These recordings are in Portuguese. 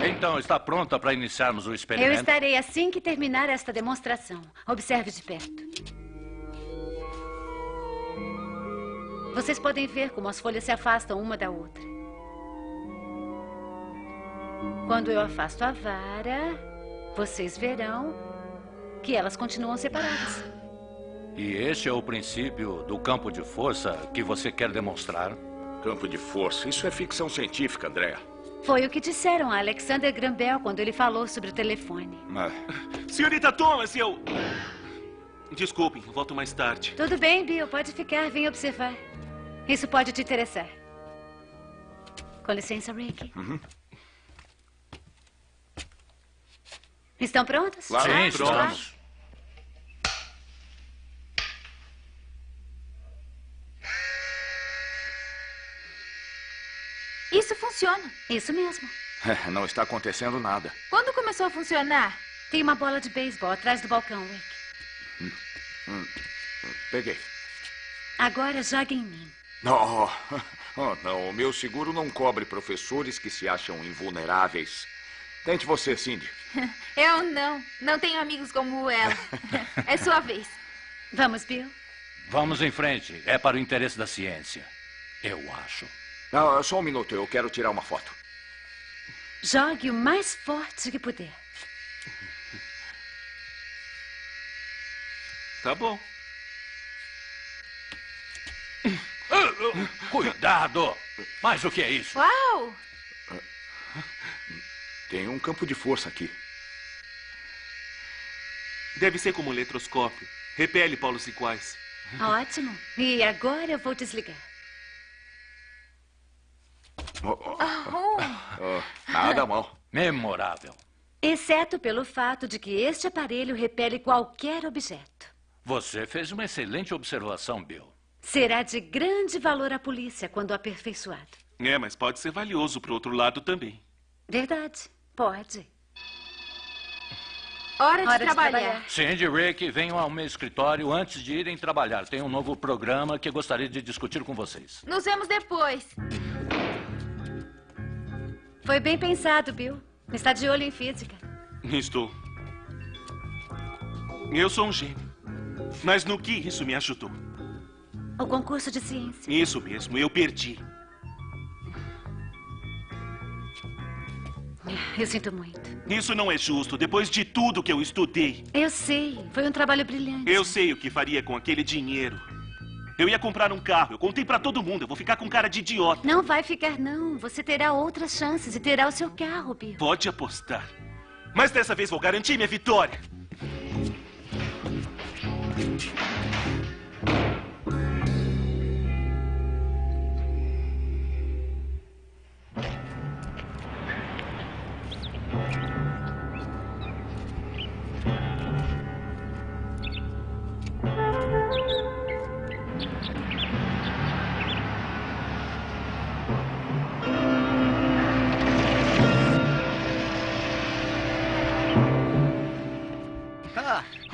Então, está pronta para iniciarmos o experimento? Eu estarei assim que terminar esta demonstração. Observe de perto. Vocês podem ver como as folhas se afastam uma da outra. Quando eu afasto a vara, vocês verão que elas continuam separadas. E este é o princípio do campo de força que você quer demonstrar? Campo de força? Isso é ficção científica, Andrea. Foi o que disseram a Alexander Graham Bell quando ele falou sobre o telefone. Senhorita Thomas, Desculpem, eu volto mais tarde. Tudo bem, Bill. Pode ficar. Vem observar. Isso pode te interessar. Com licença, Rick. Estão prontos? Claro, Sim, estamos. estamos. Isso funciona. Isso mesmo. Não está acontecendo nada. Quando começou a funcionar? Tem uma bola de beisebol atrás do balcão, Rick. Peguei. Agora jogue em mim. Oh, não. O meu seguro não cobre professores que se acham invulneráveis. Tente você, Cindy. Eu não. Não tenho amigos como ela. É sua vez. Vamos, Bill. Vamos em frente. É para o interesse da ciência. Eu acho. Não, só um minuto. Eu quero tirar uma foto. Jogue o mais forte que puder. Tá bom. Cuidado! Mas o que é isso? Uau! Tem um campo de força aqui. Deve ser como um eletroscópio. Repele polos iguais. Ótimo. E agora eu vou desligar. Nada mal. Memorável. Exceto pelo fato de que este aparelho repele qualquer objeto. Você fez uma excelente observação, Bill. Será de grande valor à polícia quando aperfeiçoado. Mas pode ser valioso pro outro lado também. Verdade. Pode. Hora de trabalhar. Cindy e Rick, venham ao meu escritório antes de irem trabalhar. Tem um novo programa que gostaria de discutir com vocês. Nos vemos depois. Foi bem pensado, Bill. Está de olho em física. Estou. Eu sou um gênio. Mas no que isso me ajudou? O concurso de ciência. Isso mesmo, eu perdi. Eu sinto muito. Isso não é justo, depois de tudo que eu estudei. Eu sei. Foi um trabalho brilhante. Eu sei o que faria com aquele dinheiro. Eu ia comprar um carro, eu contei pra todo mundo, eu vou ficar com cara de idiota. Não vai ficar, não. Você terá outras chances e terá o seu carro, Bill. Pode apostar. Mas dessa vez vou garantir minha vitória.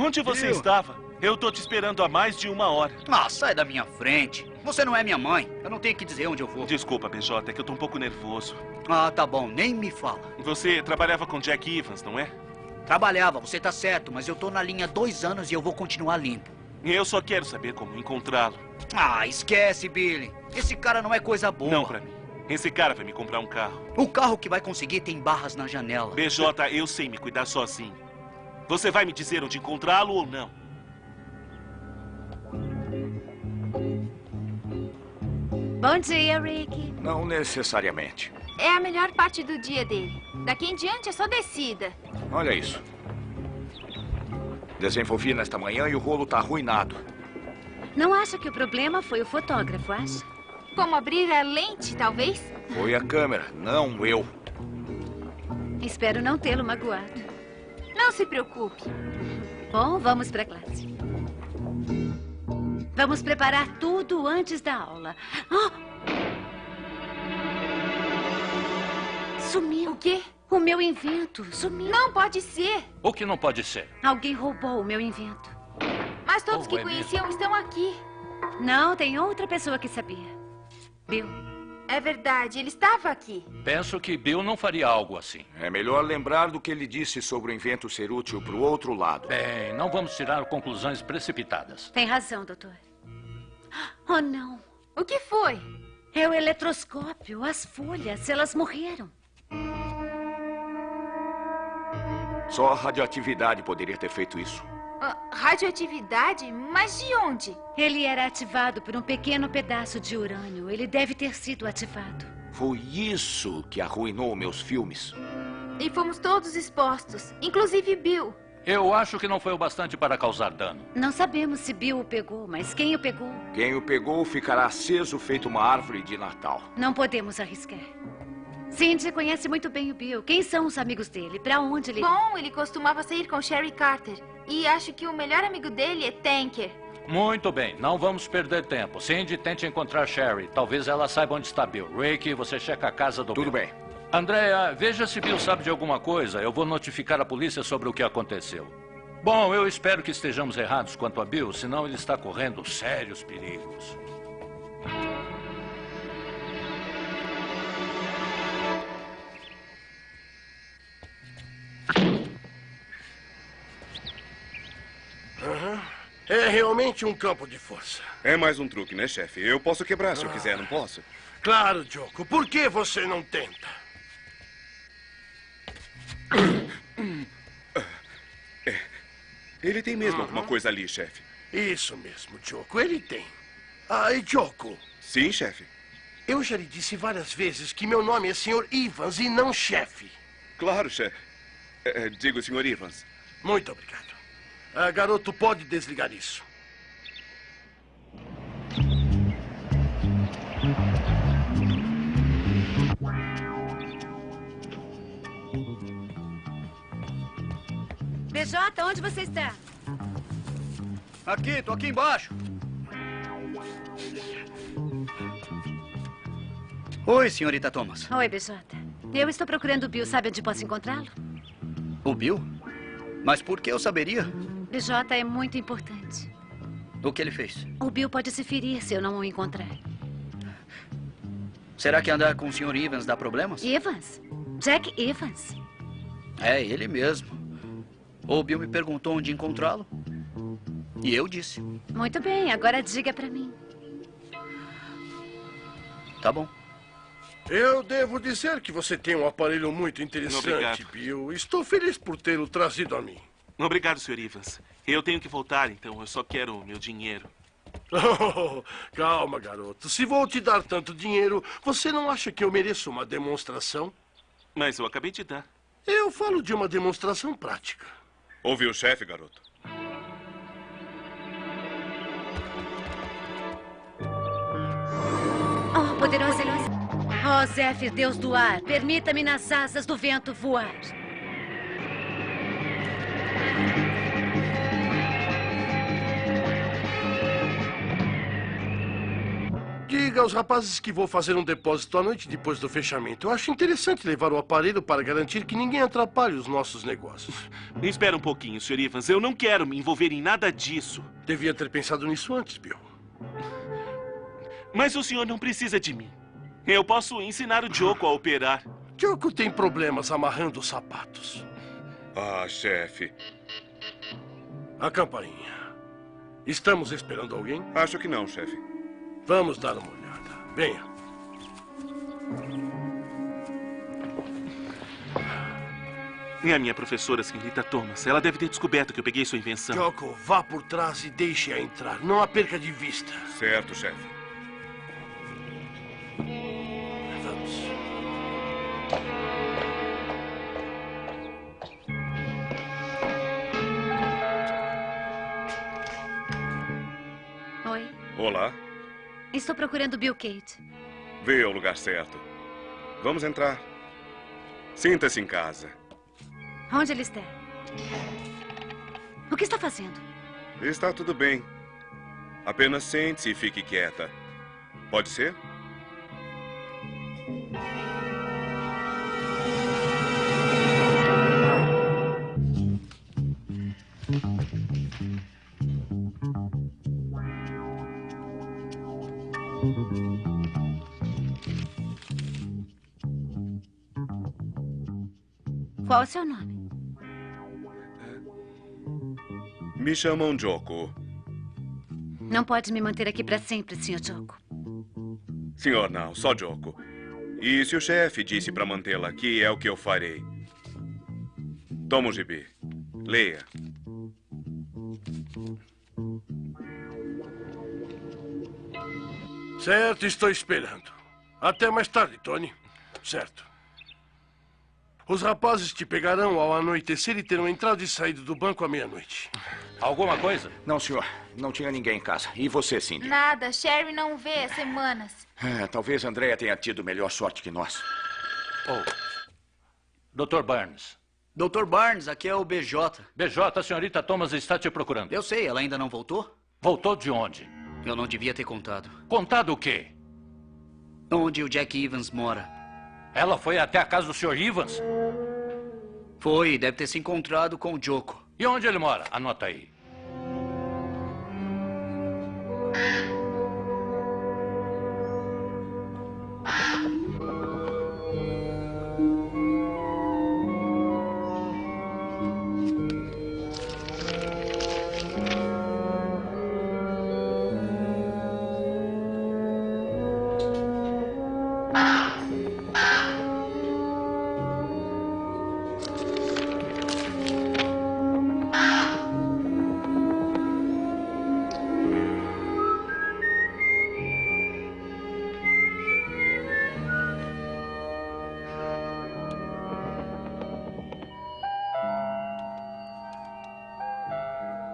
Onde você estava? Eu tô te esperando há mais de 1 hora. Ah, sai da minha frente. Você não é minha mãe. Eu não tenho que dizer onde eu vou. Desculpa, BJ, é que eu tô um pouco nervoso. Ah, tá bom. Nem me fala. Você trabalhava com Jack Evans, não é? Trabalhava, você tá certo, mas eu tô na linha há 2 anos e eu vou continuar limpo. Eu só quero saber como encontrá-lo. Ah, esquece, Billy. Esse cara não é coisa boa. Não pra mim. Esse cara vai me comprar um carro. O carro que vai conseguir tem barras na janela. BJ, eu sei me cuidar sozinho. Você vai me dizer onde encontrá-lo ou não? Bom dia, Rick. Não necessariamente. É a melhor parte do dia dele. Daqui em diante é só descida. Olha isso. Desenvolvi nesta manhã e o rolo tá arruinado. Não acha que o problema foi o fotógrafo, acha? Como abrir a lente, talvez? Foi a câmera, não eu. Espero não tê-lo magoado. Não se preocupe. Bom, vamos para a classe. Vamos preparar tudo antes da aula. Ah! Sumiu. O quê? O meu invento sumiu. Não pode ser. O que não pode ser? Alguém roubou o meu invento. Mas todos que é conheciam estão aqui. Não, tem outra pessoa que sabia. Bill, É verdade, ele estava aqui. Penso que Bill não faria algo assim. É melhor lembrar do que ele disse sobre o invento ser útil para o outro lado. Bem, não vamos tirar conclusões precipitadas. Tem razão, doutor. Oh, não. O que foi? É o eletroscópio, as folhas, elas morreram. Só a radioatividade poderia ter feito isso. Radioatividade? Mas de onde? Ele era ativado por um pequeno pedaço de urânio. Ele deve ter sido ativado. Foi isso que arruinou meus filmes. E fomos todos expostos, inclusive Bill. Eu acho que não foi o bastante para causar dano. Não sabemos se Bill o pegou, mas quem o pegou? Quem o pegou ficará aceso feito uma árvore de Natal. Não podemos arriscar. Cindy conhece muito bem o Bill. Quem são os amigos dele? Para onde ele... Bom, ele costumava sair com Sherry Carter. E acho que o melhor amigo dele é Tanker. Muito bem, não vamos perder tempo. Cindy, tente encontrar Sherry. Talvez ela saiba onde está Bill. Rick, você checa a casa do Bill. Tudo bem. Andrea, veja se Bill sabe de alguma coisa. Eu vou notificar a polícia sobre o que aconteceu. Bom, eu espero que estejamos errados quanto a Bill, senão ele está correndo sérios perigos. É realmente um campo de força. É mais um truque, né, chefe? Eu posso quebrar se eu quiser, não posso? Claro, Joko. Por que você não tenta? Ele tem mesmo alguma coisa ali, chefe. Isso mesmo, Joko. Ele tem. E Joko, Sim, chefe. eu já lhe disse várias vezes que meu nome é Sr. Evans e não chefe. Claro, chefe. Digo, Sr. Evans. Muito obrigado. Garoto, pode desligar isso. BJ, onde você está? Aqui, tô aqui embaixo. Oi, senhorita Thomas. Oi, BJ. Eu estou procurando o Bill. Sabe onde posso encontrá-lo? O Bill? Mas por que eu saberia? BJ é muito importante. O que ele fez? O Bill pode se ferir se eu não o encontrar. Será que andar com o Sr. Evans dá problemas? Evans? Jack Evans? É ele mesmo. O Bill me perguntou onde encontrá-lo. E eu disse. Muito bem, agora diga pra mim. Tá bom. Eu devo dizer que você tem um aparelho muito interessante, Obrigado. Bill. Estou feliz por tê-lo trazido a mim. Obrigado, Sr. Evans. Eu tenho que voltar, então eu só quero o meu dinheiro. Oh, calma, garoto. Se vou te dar tanto dinheiro, você não acha que eu mereço uma demonstração? Mas eu acabei de dar. Eu falo de uma demonstração prática. Ouviu o chefe, garoto? Oh, poderosa. Oh, Zéfir, Deus do ar, permita-me nas asas do vento voar. Diga aos rapazes que vou fazer um depósito à noite depois do fechamento. Eu acho interessante levar o aparelho para garantir que ninguém atrapalhe os nossos negócios. Espera um pouquinho, Sr. Evans. Eu não quero me envolver em nada disso. Devia ter pensado nisso antes, Bill. Mas o senhor não precisa de mim. Eu posso ensinar o Joko a operar. Joko tem problemas amarrando os sapatos. Ah, chefe. A campainha. Estamos esperando alguém? Acho que não, chefe. Vamos dar uma olhada. Venha. É a minha professora, senhorita Thomas. Ela deve ter descoberto que eu peguei sua invenção. Joko, vá por trás e deixe-a entrar. Não a perca de vista. Certo, chefe. Vamos. Oi, Olá. estou procurando Bill Kate. Veio ao lugar certo. Vamos entrar. Sinta-se em casa. Onde ele está? O que está fazendo? Está tudo bem. Apenas sente-se e fique quieta. Pode ser? Qual é o seu nome? Me chamam Joko. Não pode me manter aqui para sempre, Sr. Joko. Senhor, não, só Joko. E se o chefe disse para mantê-la aqui, é o que eu farei. Toma o gibi. Leia. Certo, estou esperando. Até mais tarde, Tony. Certo. Os rapazes te pegarão ao anoitecer e terão entrado e saído do banco à meia-noite. Alguma coisa? Não, senhor. Não tinha ninguém em casa. E você, Cindy? Nada. Sherry não vê há semanas. Talvez Andrea tenha tido melhor sorte que nós. Dr. Burns. Dr. Barnes, aqui é o BJ. BJ, a senhorita Thomas está te procurando. Eu sei, ela ainda não voltou? Voltou de onde? Eu não devia ter contado. Contado o quê? Onde o Jack Evans mora. Ela foi até a casa do Sr. Evans? Foi, deve ter se encontrado com o Joko. E onde ele mora? Anota aí.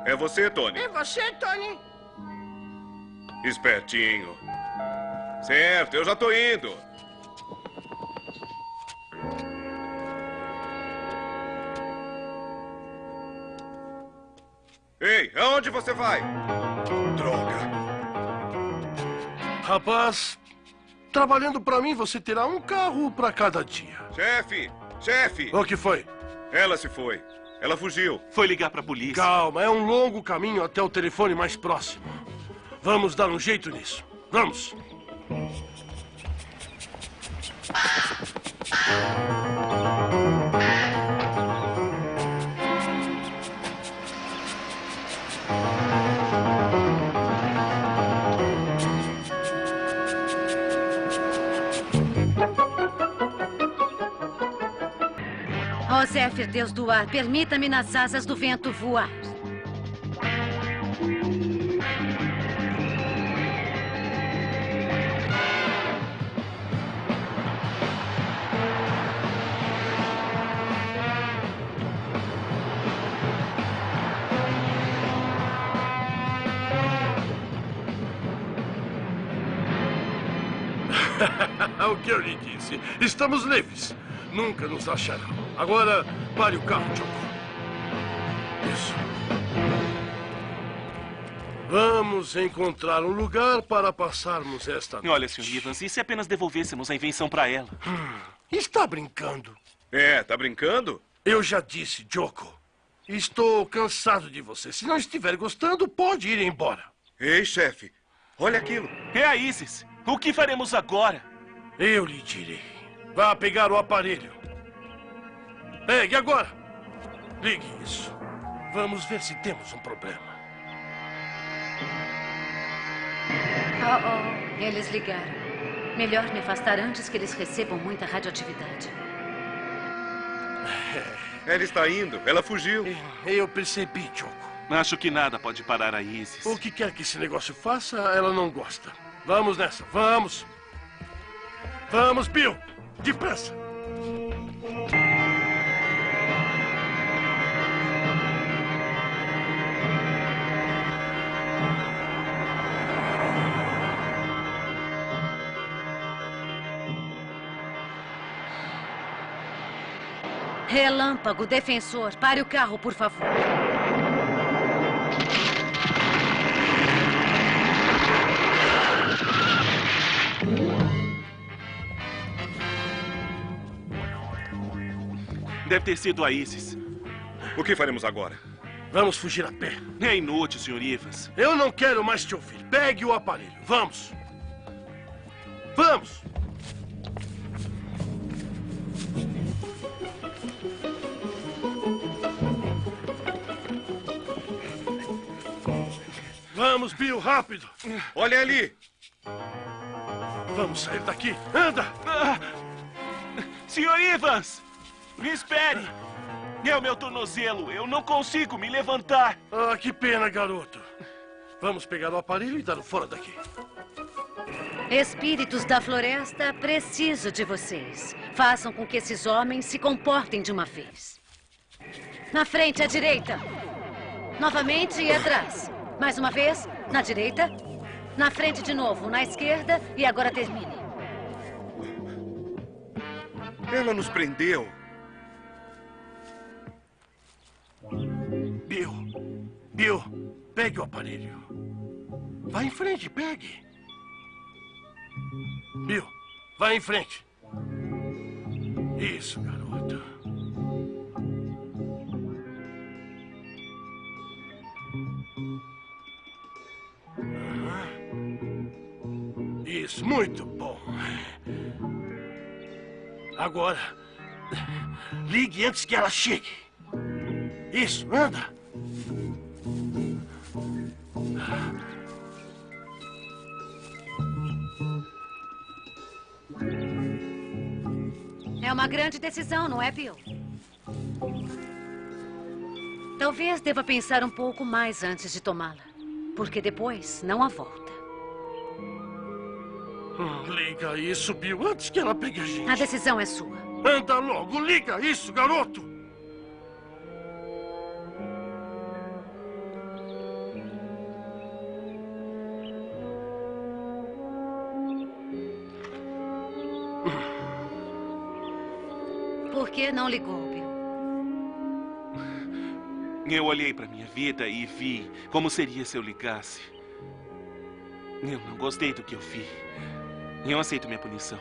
É você, Tony? É você, Tony? Espertinho. Certo, eu já tô indo. Ei, aonde você vai? Droga. Rapaz, trabalhando pra mim, você terá um carro pra cada dia. Chefe! Chefe! O que foi? Ela se foi. Ela fugiu. Foi ligar pra polícia. Calma, é um longo caminho até o telefone mais próximo. Vamos dar um jeito nisso. Vamos. Ó Zéfir, Deus do ar, permita-me nas asas do vento voar. O que eu lhe disse? Estamos livres. Nunca nos acharão. Agora, pare o carro, Joko. Isso. Vamos encontrar um lugar para passarmos esta noite. Olha, Sr. Evans, e se apenas devolvêssemos a invenção pra ela? Está brincando? Tá brincando? Eu já disse, Joko. Estou cansado de você. Se não estiver gostando, pode ir embora. Ei, chefe, olha aquilo. É a Isis. O que faremos agora? Eu lhe direi. Vá pegar o aparelho. Pegue agora. Ligue isso. Vamos ver se temos um problema. Eles ligaram. Melhor me afastar antes que eles recebam muita radioatividade. Ela está indo. Ela fugiu. Eu percebi, Joko. Acho que nada pode parar a Isis. O que quer que esse negócio faça, ela não gosta. Vamos nessa, vamos. Vamos, Bill. Depressa. Relâmpago, defensor, pare o carro, por favor. Deve ter sido a Isis. O que faremos agora? Vamos fugir a pé. É inútil, Sr. Evans. Eu não quero mais te ouvir. Pegue o aparelho. Vamos. Vamos. Vamos, Bill, rápido. Olha ali! Vamos sair daqui. Anda! Senhor Evans! Me espere! É o meu tornozelo. Eu não consigo me levantar. Ah, que pena, garoto. Vamos pegar o aparelho e dar fora daqui. Espíritos da floresta, preciso de vocês. Façam com que esses homens se comportem de uma vez. Na frente, à direita. Novamente e atrás. Mais uma vez, na direita. Na frente de novo, na esquerda. E agora termine. Ela nos prendeu. Bill, pegue o aparelho. Vá em frente, pegue. Bill, vá em frente. Isso, garoto. Isso, muito bom. Agora, ligue antes que ela chegue. Isso, anda. É uma grande decisão, não é, Bill? Talvez deva pensar um pouco mais antes de tomá-la. Porque depois não há volta. Liga isso, Bill, antes que ela pegue a gente. A decisão é sua. Anda logo, liga isso, garoto. Por que não ligou, Bill? Eu olhei para minha vida e vi como seria se eu ligasse. Eu não gostei do que eu vi. Eu aceito minha punição.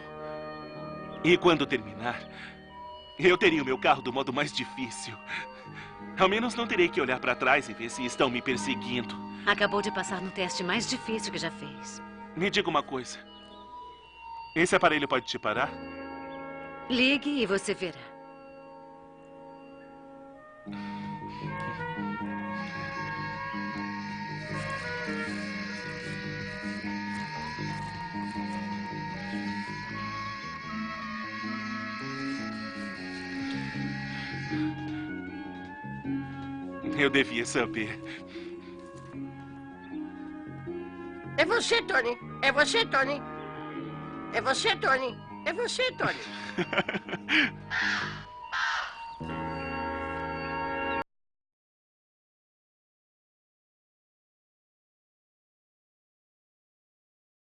E quando terminar, eu teria o meu carro do modo mais difícil. Ao menos não terei que olhar para trás e ver se estão me perseguindo. Acabou de passar no teste mais difícil que já fez. Me diga uma coisa. Esse aparelho pode te parar? Ligue e você verá. Eu devia saber. É você, Tony. É você, Tony. É você, Tony. É você, Tony.